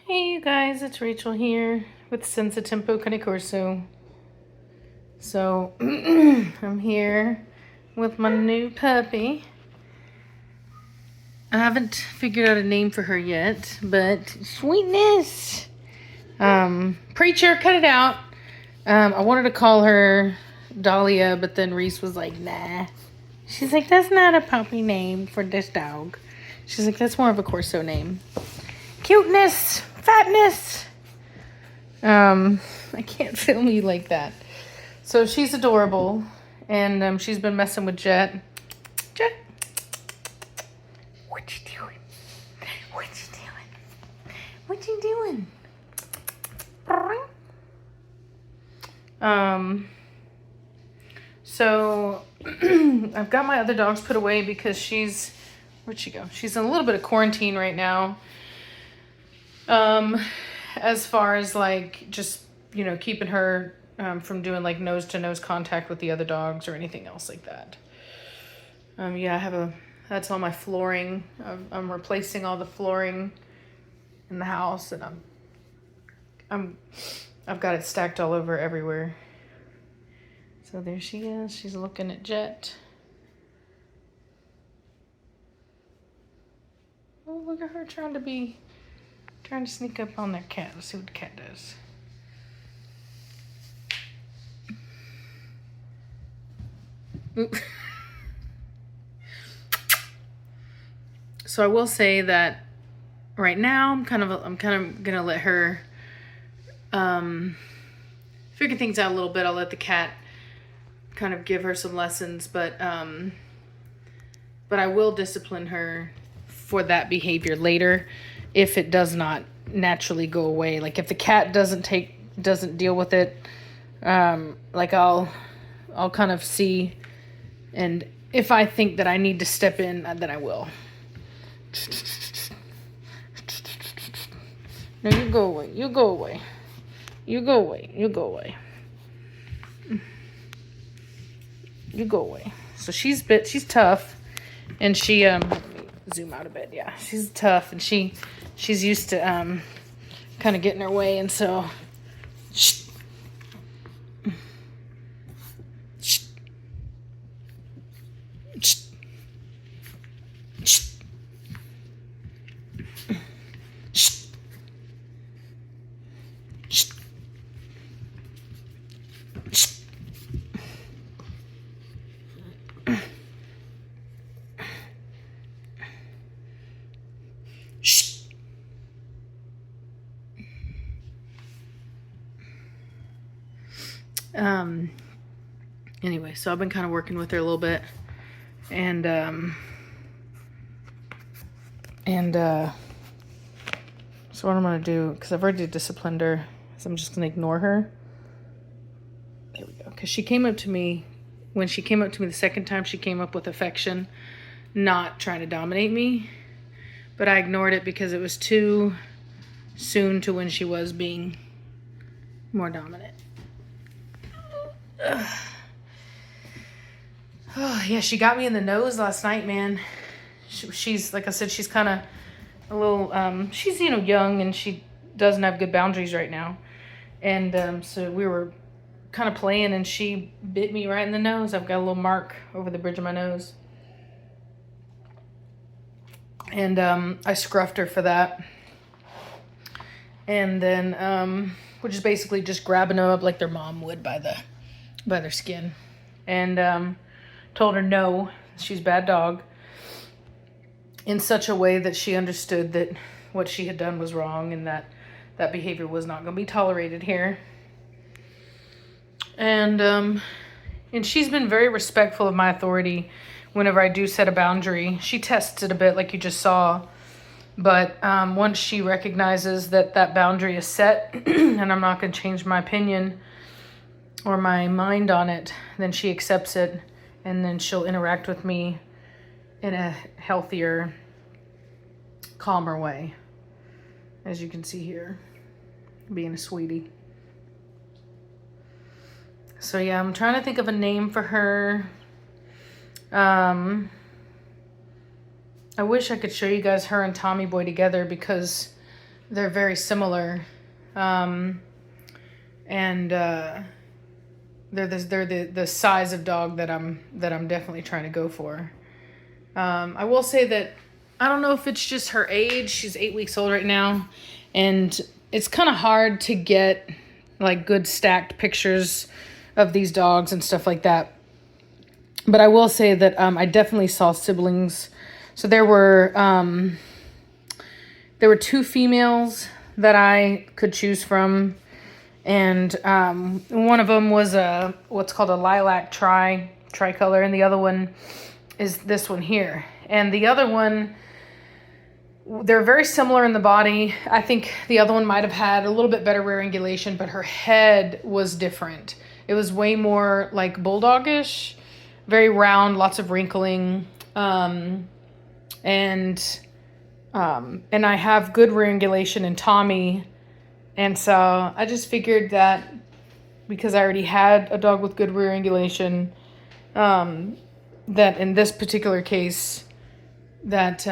Hey you guys, it's Rachel here with Senza Corso. So I'm here with my new puppy. I haven't figured out a name for her yet, but sweetness. Preacher, cut it out. I wanted to call her Dahlia, but then Reese was like, nah. She's like, that's not a puppy name for this dog. She's like, that's more of a Corso name. Cuteness, fatness. I can't film you like that. So she's adorable, and she's been messing with Jet. Jet, what you doing? What you doing? What you doing? So I've got my other dogs put away because where'd she go? She's in a little bit of quarantine right now. As far as like just, keeping her from doing like nose to nose contact with the other dogs or anything else like that. Yeah, that's all my flooring. I'm replacing all the flooring in the house, and I've got it stacked all over everywhere. So there she is. She's looking at Jet. Oh, look at her trying to sneak up on their cat. Let's see what the cat does. Oop. So I will say that right now I'm kind of gonna let her figure things out a little bit. I'll let the cat kind of give her some lessons, but I will discipline her for that behavior later if it does not naturally go away. Like if the cat doesn't deal with it, like I'll kind of see, and if I think that I need to step in, then I will. No, you go away. You go away. You go away. You go away. You go away. So she's tough, and she let me zoom out a bit. Yeah, she's tough, and she's used to kind of getting her way, and so anyway, so I've been kind of working with her a little bit, and so what I'm gonna do, because I've already disciplined her, so I'm just gonna ignore her. There we go. Because she came up to me, when she came up to me the second time, she came up with affection, not trying to dominate me, but I ignored it because it was too soon to when she was being more dominant. Oh yeah, she got me in the nose last night, man. She's like I said, she's kind of a little she's young, and she doesn't have good boundaries right now, and so we were kind of playing, and she bit me right in the nose. I've got a little mark over the bridge of my nose, and I scruffed her for that, and then which is basically just grabbing them up like their mom would by their skin, and told her no, she's a bad dog, in such a way that she understood that what she had done was wrong, and that behavior was not going to be tolerated here. And she's been very respectful of my authority whenever I do set a boundary. She tests it a bit, like you just saw, but once she recognizes that boundary is set and I'm not going to change my opinion or my mind on it, then she accepts it, and then she'll interact with me in a healthier, calmer way, as you can see here, being a sweetie. So yeah, I'm trying to think of a name for her. I wish I could show you guys her and Tommy Boy together, because they're very similar. And they're the size of dog that I'm definitely trying to go for. I will say that I don't know if it's just her age. She's 8 weeks old right now, and it's kind of hard to get like good stacked pictures of these dogs and stuff like that. But I will say that I definitely saw siblings. So there were 2 females that I could choose from. And one of them was what's called a lilac tricolor, and the other one is this one here. And the other one, they're very similar in the body. I think the other one might have had a little bit better rear angulation, but her head was different. It was way more like bulldogish, very round, lots of wrinkling, and I have good rear angulation in Tommy. And so I just figured that because I already had a dog with good rear angulation, that in this particular case, that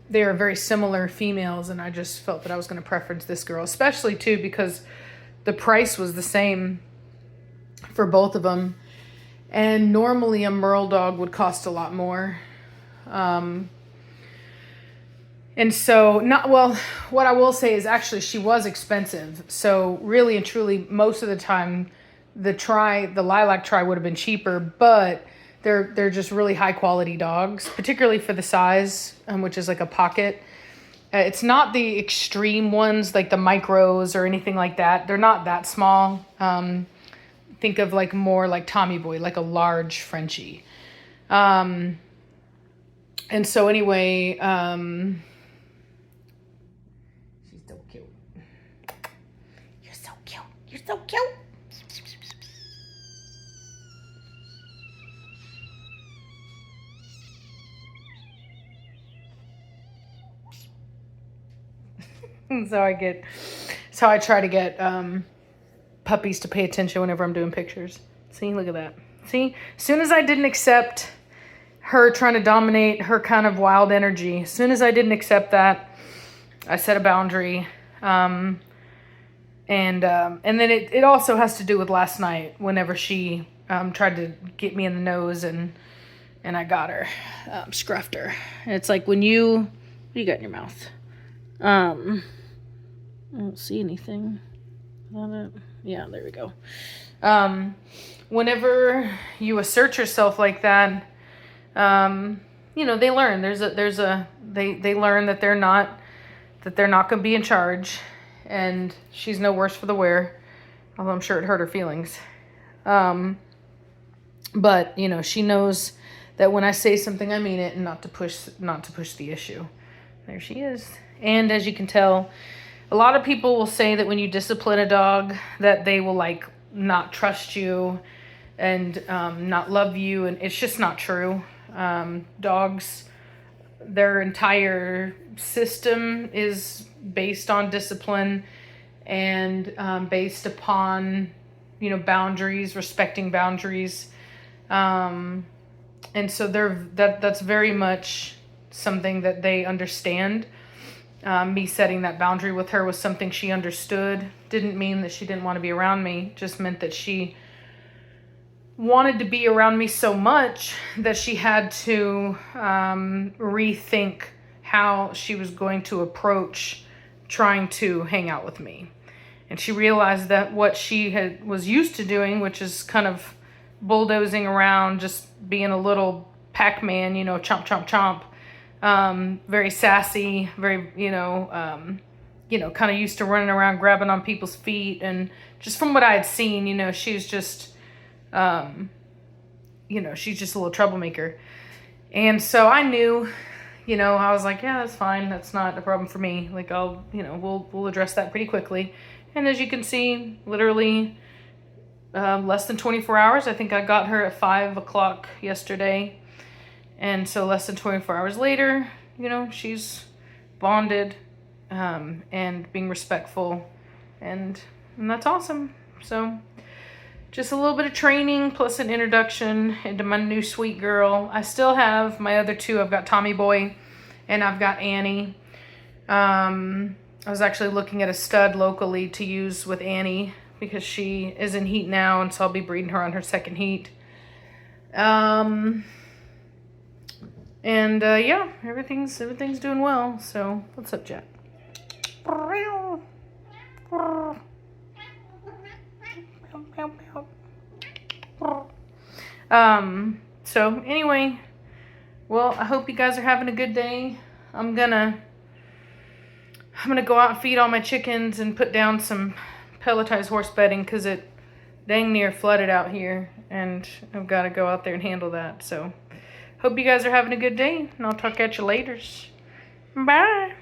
they are very similar females, and I just felt that I was going to preference this girl, especially too because the price was the same for both of them. And normally a Merle dog would cost a lot more. And so, what I will say is actually she was expensive. So really and truly, most of the time, the lilac tri would have been cheaper, but they're just really high quality dogs, particularly for the size, which is like a pocket. It's not the extreme ones like the micros or anything like that. They're not that small. Think of like more like Tommy Boy, like a large Frenchie. And so anyway, she's so cute. You're so cute. You're so cute. So I try to get puppies to pay attention whenever I'm doing pictures. See, look at that. See, as soon as I didn't accept her trying to dominate her kind of wild energy, as soon as I didn't accept that, I set a boundary. And then it also has to do with last night whenever she tried to get me in the nose and I got her, scruffed her. And it's like what do you got in your mouth? I don't see anything. Yeah, there we go. Whenever you assert yourself like that, they learn. They learn that they're not gonna be in charge, and she's no worse for the wear. Although I'm sure it hurt her feelings. But she knows that when I say something, I mean it, and not to push the issue. There she is. And as you can tell, a lot of people will say that when you discipline a dog that they will like not trust you and not love you, and it's just not true. Dogs, their entire system is based on discipline and based upon boundaries, respecting boundaries, and so that's very much something that they understand. Me setting that boundary with her was something she understood. Didn't mean that she didn't want to be around me. Just meant that she wanted to be around me so much that she had to rethink how she was going to approach trying to hang out with me. And she realized that what she was used to doing, which is kind of bulldozing around, just being a little Pac-Man, chomp, chomp, chomp. Very sassy, very, kind of used to running around grabbing on people's feet. And just from what I had seen, she's just, she's just a little troublemaker. And so I knew, I was like, yeah, that's fine. That's not a problem for me. Like we'll address that pretty quickly. And as you can see, literally, less than 24 hours, I think I got her at 5:00 yesterday. And so less than 24 hours later, she's bonded and being respectful. And that's awesome. So just a little bit of training plus an introduction into my new sweet girl. I still have my other two. I've got Tommy Boy and I've got Annie. I was actually looking at a stud locally to use with Annie because she is in heat now, and so I'll be breeding her on her second heat. Yeah, everything's doing well. So what's up, Jack? So anyway, well, I hope you guys are having a good day. I'm gonna go out and feed all my chickens and put down some pelletized horse bedding because it dang near flooded out here, and I've got to go out there and handle that. So hope you guys are having a good day, and I'll talk at you later. Bye.